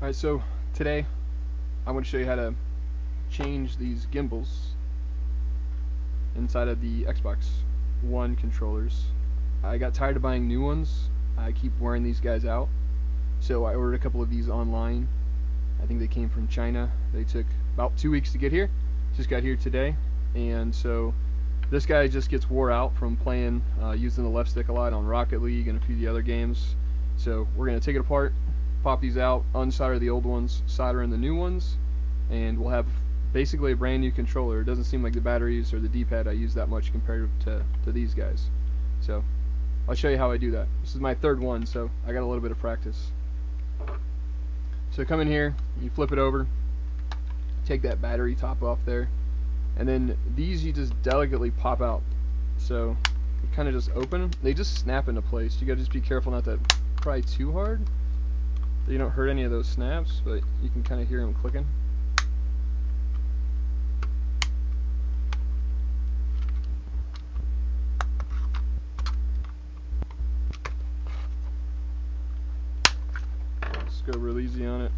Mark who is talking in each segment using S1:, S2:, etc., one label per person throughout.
S1: Alright, so today I'm going to show you how to change these gimbals inside of the Xbox One controllers. I got tired of buying new ones. I keep wearing these guys out, so I ordered a couple of these online. I think they came from China. They took about 2 weeks to get here. Just got here today, and so this guy just gets wore out from playing using the left stick a lot on Rocket League and a few of the other games. So we're going to take it apart, pop these out, unsolder the old ones, solder in the new ones, and we'll have basically a brand new controller. It doesn't seem like the batteries or the D-pad I use that much compared to these guys. So I'll show you how I do that. This is my third one, so I got a little bit of practice. So come in here, you flip it over, take that battery top off there, and then these you just delicately pop out. So you kind of just open, they just snap into place. You gotta just be careful not to pry too hard so you don't hurt any of those snaps, but you can kind of hear them clicking. Just go real easy on it.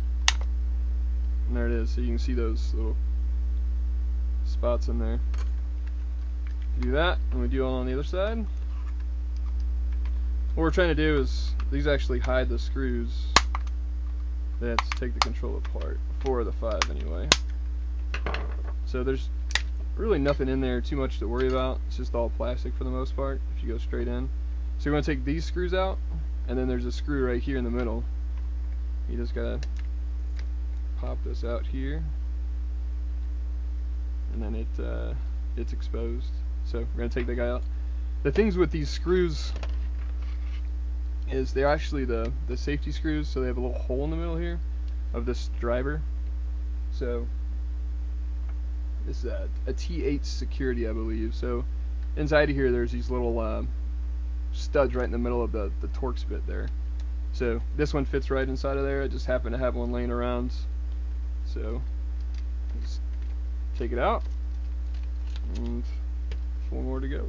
S1: And there it is, so you can see those little spots in there. Do that, and we do it on the other side. What we're trying to do is, these actually hide the screws that take the controller apart, 4 of the 5 anyway. So there's really nothing in there too much to worry about. It's just all plastic for the most part if you go straight in. So you're going to take these screws out, and then there's a screw right here in the middle. You just gotta pop this out here, and then it's exposed. So we're gonna take that guy out. The things with these screws is they're actually the safety screws, so they have a little hole in the middle here of this driver. So this is a T8 security, I believe. So inside of here there's these little studs right in the middle of the Torx bit there. So this one fits right inside of there. I just happen to have one laying around, so just take it out, and 4 more to go.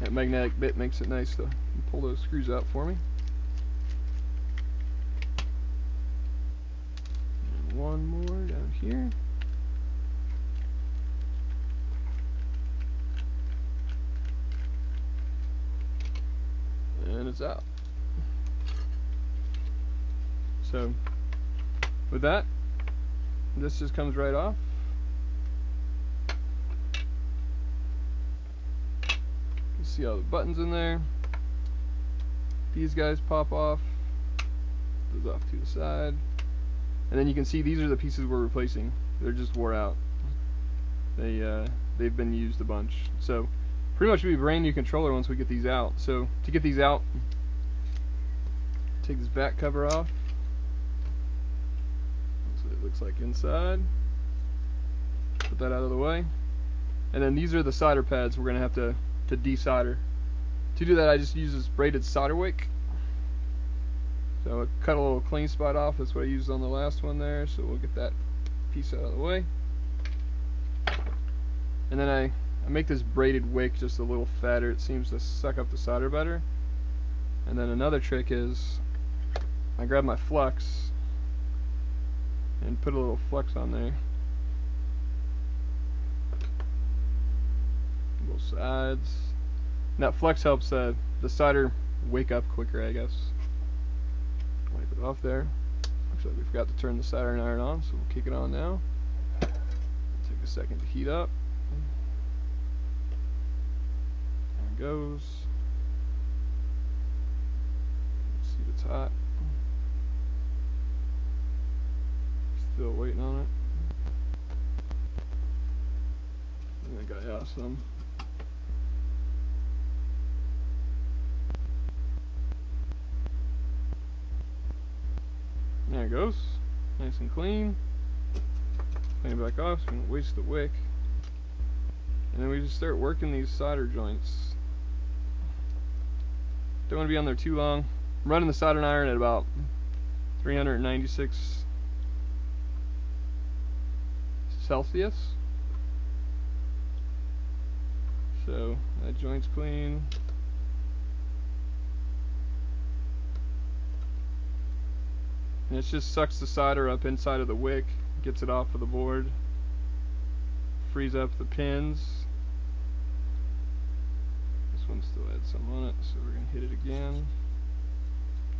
S1: That magnetic bit makes it nice to pull those screws out for me. And one more down here. And it's out. So with that, this just comes right off. See all the buttons in there. These guys pop off. Goes off to the side. And then you can see these are the pieces we're replacing. They're just wore out. They've been used a bunch. So pretty much it'll be a brand new controller once we get these out. So to get these out, take this back cover off. That's what it looks like inside. Put that out of the way. And then these are the solder pads we're gonna have to desolder. To do that, I just use this braided solder wick. So I cut a little clean spot off. That's what I used on the last one there. So we'll get that piece out of the way. And then I make this braided wick just a little fatter. It seems to suck up the solder better. And then another trick is I grab my flux and put a little flux on there. Both sides. And that flux helps the solder wake up quicker, I guess. Wipe it off there. Looks like we forgot to turn the soldering iron on, so we'll kick it on now. Take a second to heat up. There it goes. Let's see if it's hot. Still waiting on it. That guy awesome. There it goes, nice and clean. Clean it back off so we don't waste the wick. And then we just start working these solder joints. Don't want to be on there too long. I'm running the soldering iron at about 396 Celsius. So that joint's clean. And it just sucks the solder up inside of the wick, gets it off of the board, frees up the pins. This one still had some on it, so we're going to hit it again.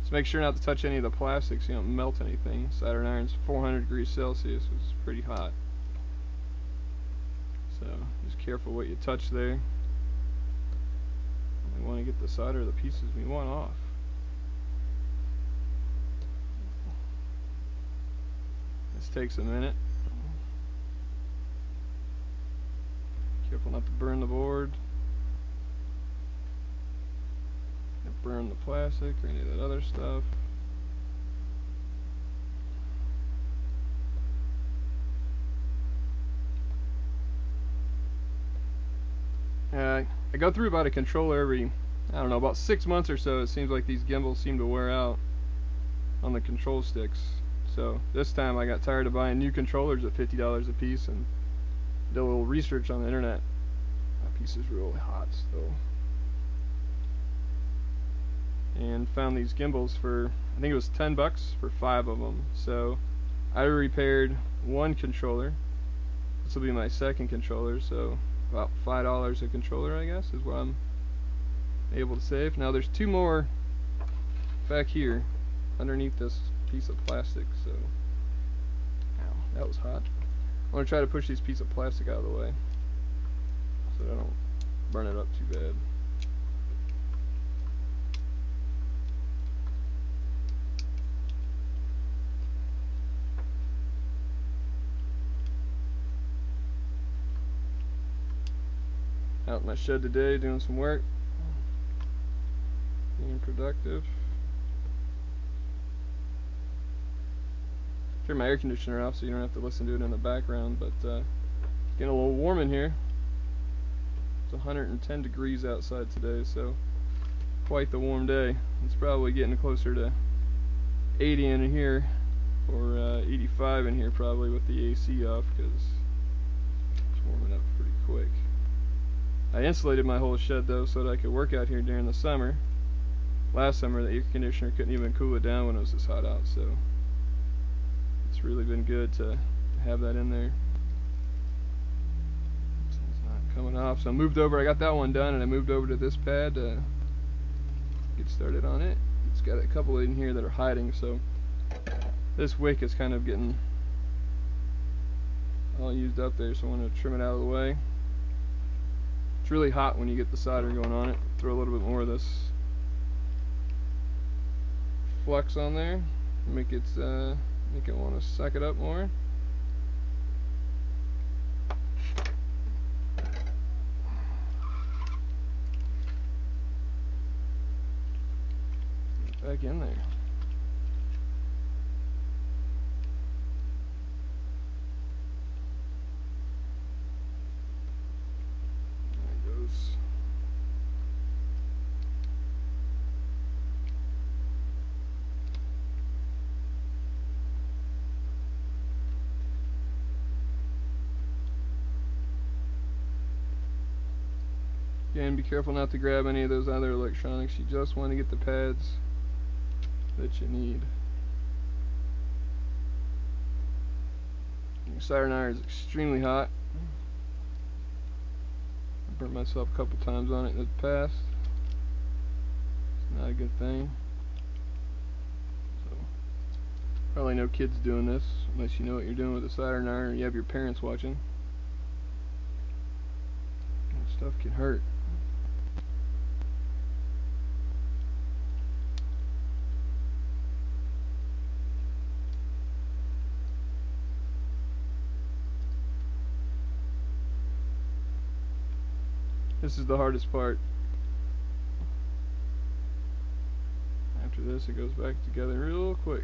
S1: Just make sure not to touch any of the plastics so you don't melt anything. Soldering iron's 400 degrees Celsius, which is pretty hot. So just careful what you touch there. We want to get the solder of the pieces we want off. This takes a minute. Careful not to burn the board. Don't burn the plastic or any of that other stuff. I go through about a controller every, I don't know, about 6 months or so. It seems like these gimbals seem to wear out on the control sticks. So this time I got tired of buying new controllers at $50 a piece and did a little research on the internet. That piece is really hot still. And found these gimbals for, I think it was 10 bucks for 5 of them. So I repaired one controller. This will be my second controller, so about $5 a controller, I guess, is what I'm able to save. Now there's 2 more back here underneath this piece of plastic, so ow, that was hot. I want to try to push this piece of plastic out of the way so that I don't burn it up too bad. Out in my shed today doing some work, being productive. Turn my air conditioner off so you don't have to listen to it in the background, but it's getting a little warm in here. It's 110 degrees outside today, so quite the warm day. It's probably getting closer to 80 in here, or 85 in here probably with the AC off, because it's warming up pretty quick. I insulated my whole shed though so that I could work out here during the summer. Last summer the air conditioner couldn't even cool it down when it was this hot out, so it's really been good to have that in there. It's not coming off, so I moved over. I got that one done and I moved over to this pad to get started on it. It's got a couple in here that are hiding, so this wick is kind of getting all used up there, so I want to trim it out of the way. It's really hot when you get the solder going on it. Throw a little bit more of this flux on there, make it want to suck it up more. Get back in there. Again, be careful not to grab any of those other electronics. You just want to get the pads that you need. Your soldering iron is extremely hot. I burnt myself a couple times on it in the past. It's not a good thing. So, probably no kids doing this unless you know what you're doing with a soldering iron or you have your parents watching. That stuff can hurt. This is the hardest part. After this, it goes back together real quick.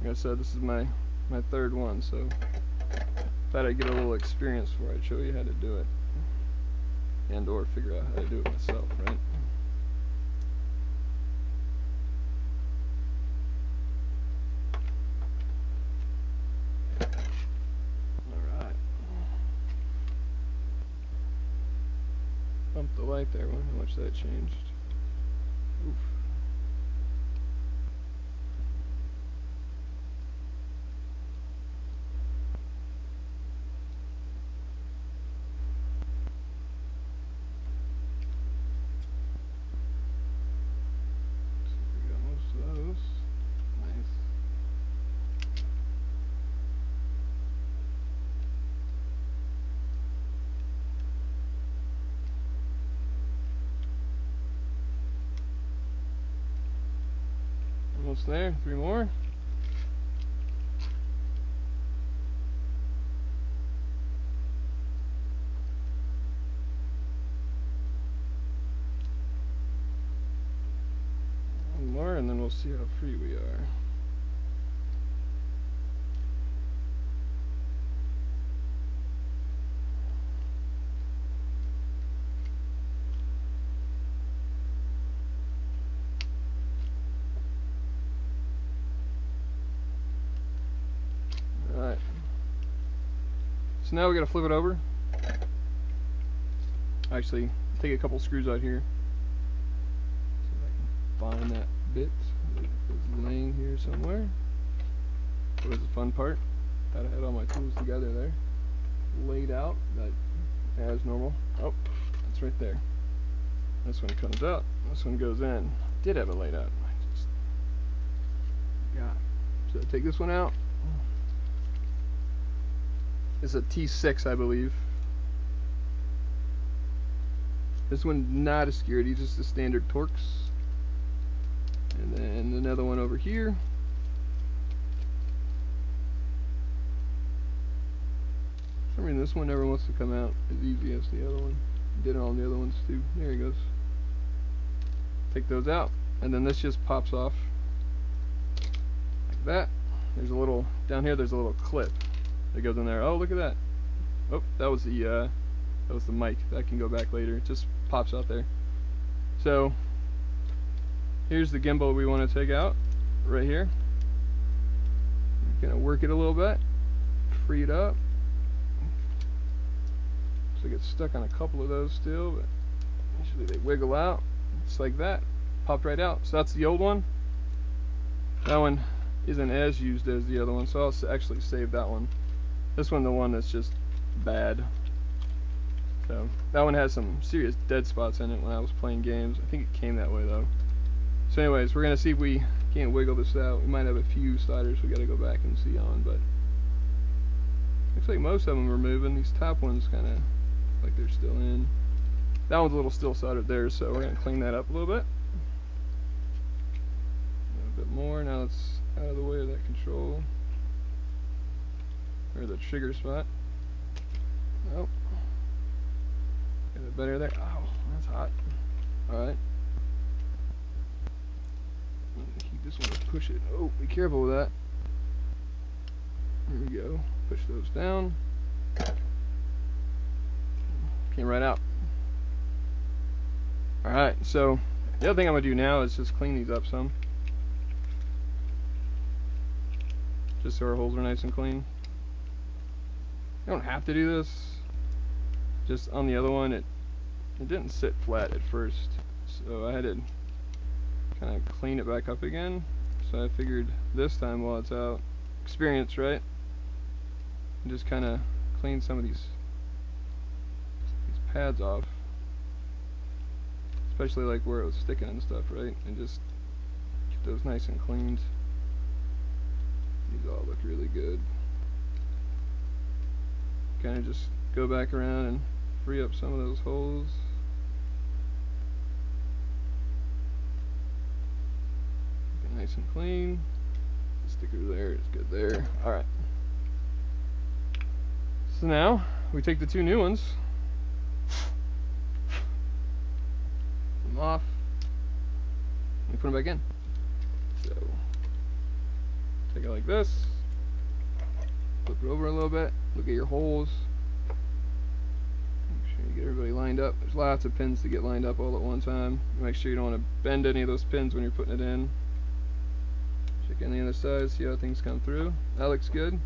S1: Like I said, this is my third one, so thought I'd get a little experience before I show you how to do it. and or figure out how to do it myself, right? Alright. Bump the light there, wonder how much that changed. Oof. We got most of those. Nice. Almost there. 3 more. One more, and then we'll see how free we are. Alright. So now we gotta flip it over. Actually, take a couple screws out here. See if I can find that bit. It's laying here somewhere. What was the fun part? Thought I had all my tools together there. Laid out, but as normal. Oh, that's right there. This one comes out, this one goes in. I did have it laid out. I just got it. So take this one out. It's a T6, I believe. This one not a security, just a standard Torx. And then another one over here. For some reason this one never wants to come out as easy as the other one. Did it on the other ones too. There he goes. Take those out, and then this just pops off like that. There's a little down here. There's a little clip that goes in there. Oh, look at that! Oh, that was the mic. That can go back later. It just pops out there. So here's the gimbal we want to take out right here. Gonna work it a little bit, free it up. So I get stuck on a couple of those still, but usually they wiggle out. Just like that, popped right out. So that's the old one. That one isn't as used as the other one, so I'll actually save that one. This one, the one that's just bad. So that one has some serious dead spots in it when I was playing games. I think it came that way though. So anyways, we're gonna see if we can't wiggle this out. We might have a few sliders we gotta go back and see on, but looks like most of them are moving. These top ones kind of like they're still in. That one's a little still soldered there, so we're gonna clean that up a little bit. A little bit more. Now it's out of the way of that control or the trigger spot. Nope. Got it better there. Oh, that's hot. Alright. Keep this one, push it. Oh, be careful with that. There we go. Push those down. Came right out. Alright, so the other thing I'm going to do now is just clean these up some. Just so our holes are nice and clean. You don't have to do this. Just on the other one, it didn't sit flat at first, so I had to kind of clean it back up again. So I figured this time while it's out, experience, right? And just kind of clean some of these pads off, especially like where it was sticking and stuff, right? And just keep those nice and cleaned. These all look really good. Kind of just go back around and free up some of those holes. Keep it nice and clean. The sticker there is good there. Alright. So now we take the two new ones, put them off, and we put them back in. So take it like this, flip it over a little bit, look at your holes, make sure you get everybody lined lined up. There's lots of pins to get lined up all at one time. Make sure you don't want to bend any of those pins when you're putting it in. Check on the other side, see how things come through. That looks good.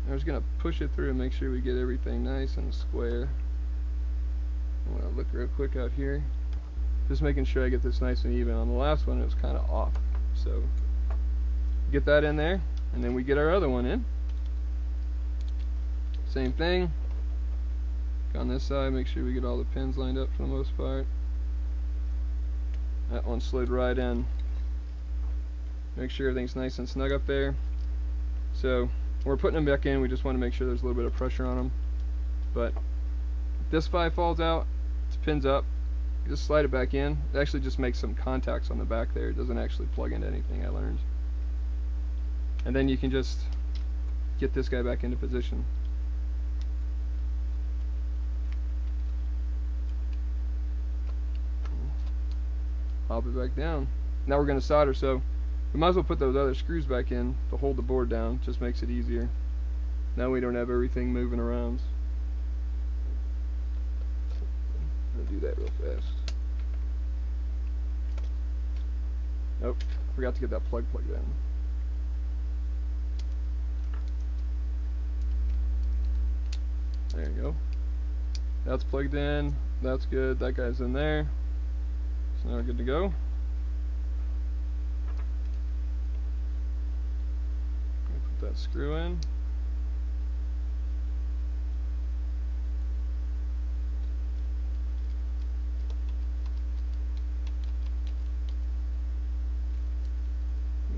S1: I'm just going to push it through and make sure we get everything nice and square. I'm going to look real quick out here. Just making sure I get this nice and even. On the last one it was kind of off. So get that in there, and then we get our other one in. Same thing. On this side, make sure we get all the pins lined up for the most part. That one slid right in. Make sure everything's nice and snug up there. So when we're putting them back in, we just want to make sure there's a little bit of pressure on them. But if this 5 falls out, it's pins up, you just slide it back in. It actually just makes some contacts on the back there. It doesn't actually plug into anything, I learned. And then you can just get this guy back into position. Pop it back down. Now we're going to solder, so we might as well put those other screws back in to hold the board down. Just makes it easier. Now we don't have everything moving around. I'm going to do that real fast. Nope, forgot to get that plug plugged in. There you go. That's plugged in. That's good. That guy's in there. So now we're good to go. Put that screw in.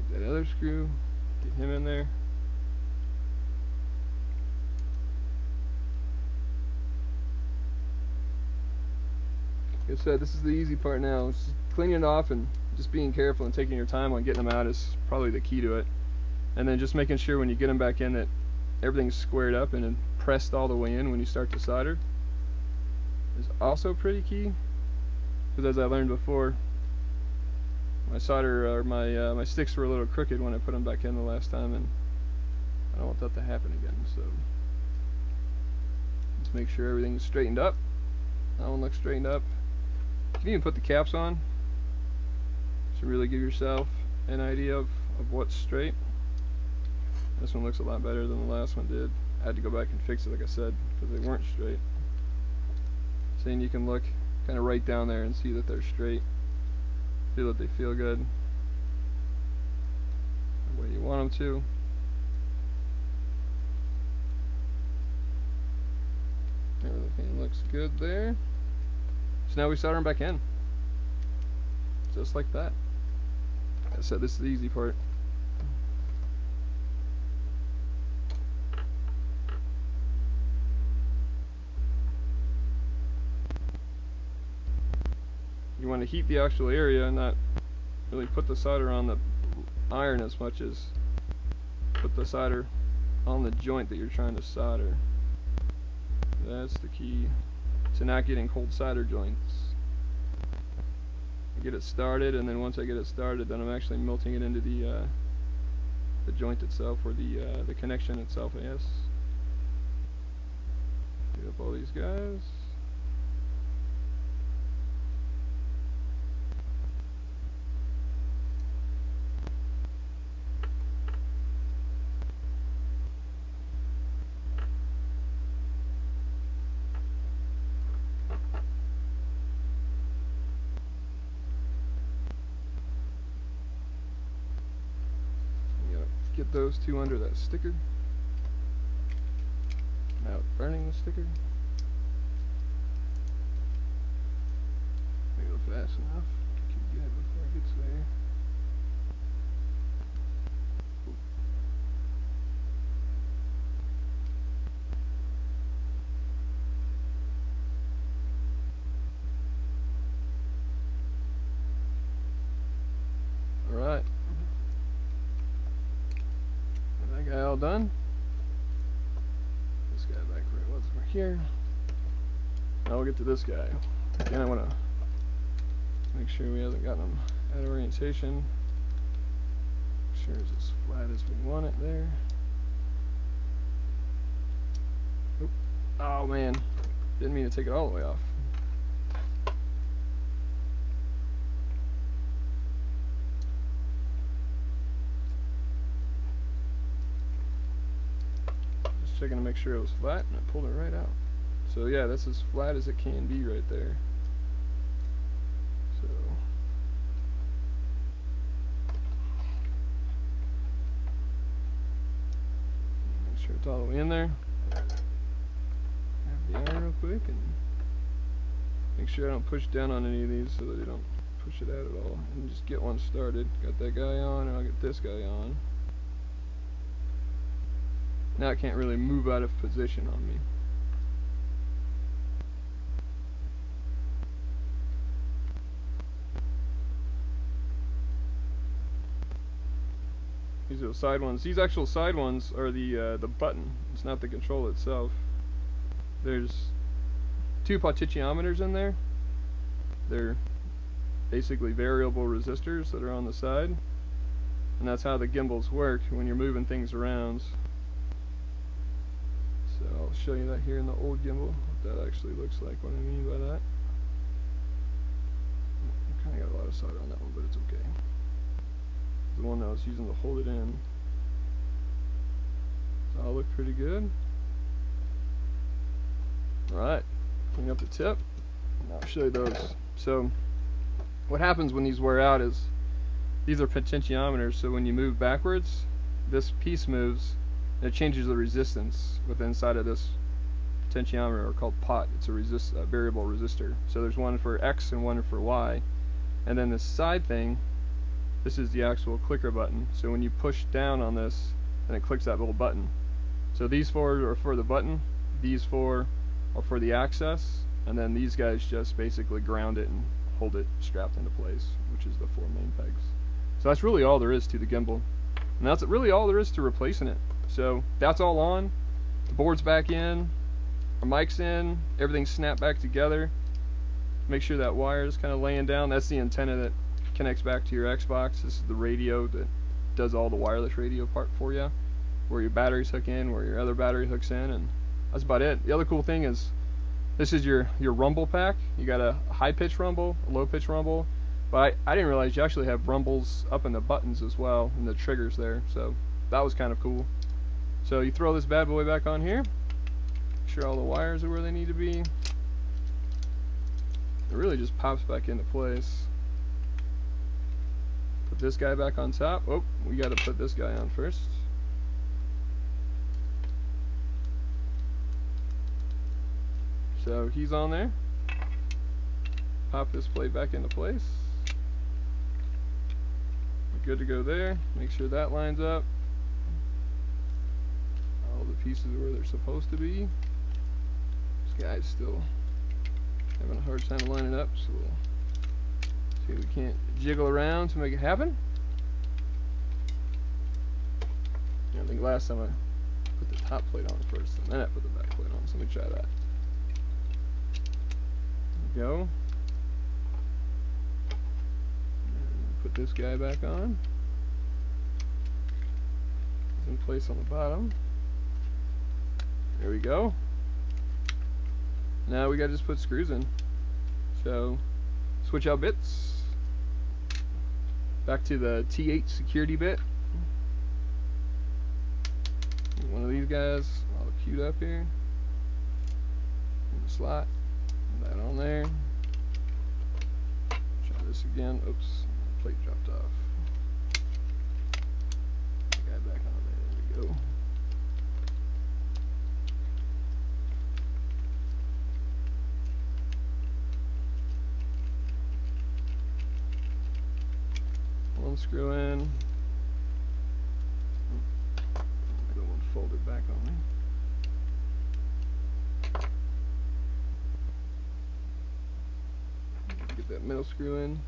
S1: Get that other screw. Get him in there. Like I said, this is the easy part now. It's cleaning it off and just being careful and taking your time on getting them out is probably the key to it. And then just making sure when you get them back in that everything's squared up and then pressed all the way in when you start to solder is also pretty key. Because as I learned before, my solder or my sticks were a little crooked when I put them back in the last time, and I don't want that to happen again. So just make sure everything's straightened up. That one looks straightened up. You can even put the caps on to really give yourself an idea of what's straight. This one looks a lot better than the last one did. I had to go back and fix it, like I said, because they weren't straight. So then you can look kind of right down there and see that they're straight. Feel that they feel good the way you want them to. Everything looks good there. So now we solder them back in. Just like that. Like I said, this is the easy part. You want to heat the actual area and not really put the solder on the iron as much as put the solder on the joint that you're trying to solder. That's the key to not getting cold solder joints. I get it started, and then once I get it started, then I'm actually melting it into the joint itself, or the connection itself, I guess. Get up all these guys. Get those two under that sticker. Now burning the sticker. Make it go fast enough to keep good before it gets there. Alright. That guy all done. This guy back where it was over here. Now we'll get to this guy. Again, I want to make sure we haven't gotten him out of orientation. Make sure it's as flat as we want it there. Oop. Oh man, Didn't mean to take it all the way off. Just checking to make sure it was flat, and I pulled it right out. So yeah, that's as flat as it can be right there. So make sure it's all the way in there. Grab the iron real quick and make sure I don't push down on any of these so that they don't push it out at all. And just get one started. Got that guy on, and I'll get this guy on. Now it can't really move out of position on me. These are the side ones. These actual side ones are the button. It's not the control itself. There's 2 potentiometers in there. They're basically variable resistors that are on the side, and that's how the gimbals work when you're moving things around. So I'll show you that here in the old gimbal, what that actually looks like, what I mean by that. I kind of got a lot of solder on that one, but it's okay. The one that I was using to hold it in. So all look pretty good. Alright, clean up the tip, and I'll show you those. So what happens when these wear out is, these are potentiometers, so when you move backwards, this piece moves, and it changes the resistance within inside of this potentiometer, or called pot. It's a variable resistor. So there's one for X and one for Y. And then this side thing, this is the actual clicker button. So when you push down on this, then it clicks that little button. So these 4 are for the button, these 4 are for the access, and then these guys just basically ground it and hold it strapped into place, which is the 4 main pegs. So that's really all there is to the gimbal. And that's really all there is to replacing it. So that's all on. The board's back in, our mic's in, everything's snapped back together. Make sure that wire is kind of laying down. That's the antenna that connects back to your Xbox. This is the radio that does all the wireless radio part for you, where your batteries hook in, where your other battery hooks in, and that's about it. The other cool thing is, this is your rumble pack. You got a high pitch rumble, a low pitch rumble, but I didn't realize you actually have rumbles up in the buttons as well, and the triggers there, so that was kind of cool. So you throw this bad boy back on here, make sure all the wires are where they need to be. It really just pops back into place. Put this guy back on top. Oh, we got to put this guy on first. So he's on there. Pop this plate back into place. We're good to go there. Make sure that lines up. All the pieces are where they're supposed to be. This guy's still having a hard time lining up, so we'll see if we can't jiggle around to make it happen. Yeah, I think last time I put the top plate on first, and then I put the back plate on, so let me try that. There we go. And put this guy back on. It's in place on the bottom. There we go. Now we gotta just put screws in. So switch out bits. Back to the T8 security bit. One of these guys all queued up here. In the slot. Put that on there. Try this again. Oops, the plate dropped off. Put the guy back on there. There we go. One screw in. The other one folded back on me. Get that middle screw in.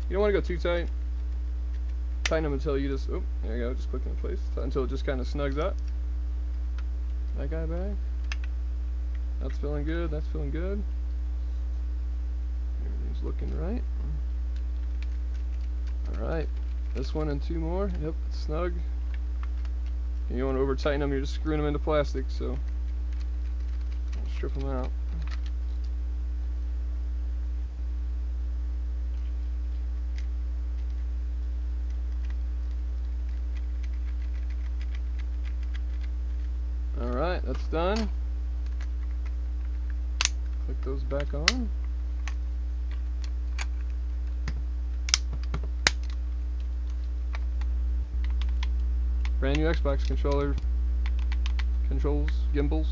S1: You don't want to go too tight. Tighten them until you just, oh, there you go, just click in place. Until it just kind of snugs up. That guy back. That's feeling good, that's feeling good. Everything's looking right. Alright, this one and 2 more. Yep, it's snug. You don't want to over tighten them, you're just screwing them into plastic, so strip them out. Alright, that's done. Click those back on. Brand new Xbox controller controls gimbals.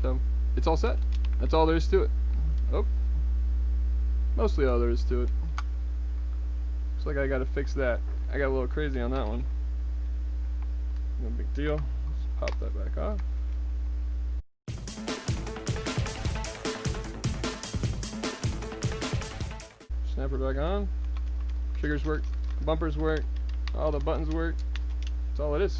S1: So it's all set. That's all there is to it. Oh, mostly all there is to it. Looks like I gotta fix that. I got a little crazy on that one. No big deal. Let's pop that back off. Snap her back on. Triggers work, bumpers work, all the buttons work. That's all it is.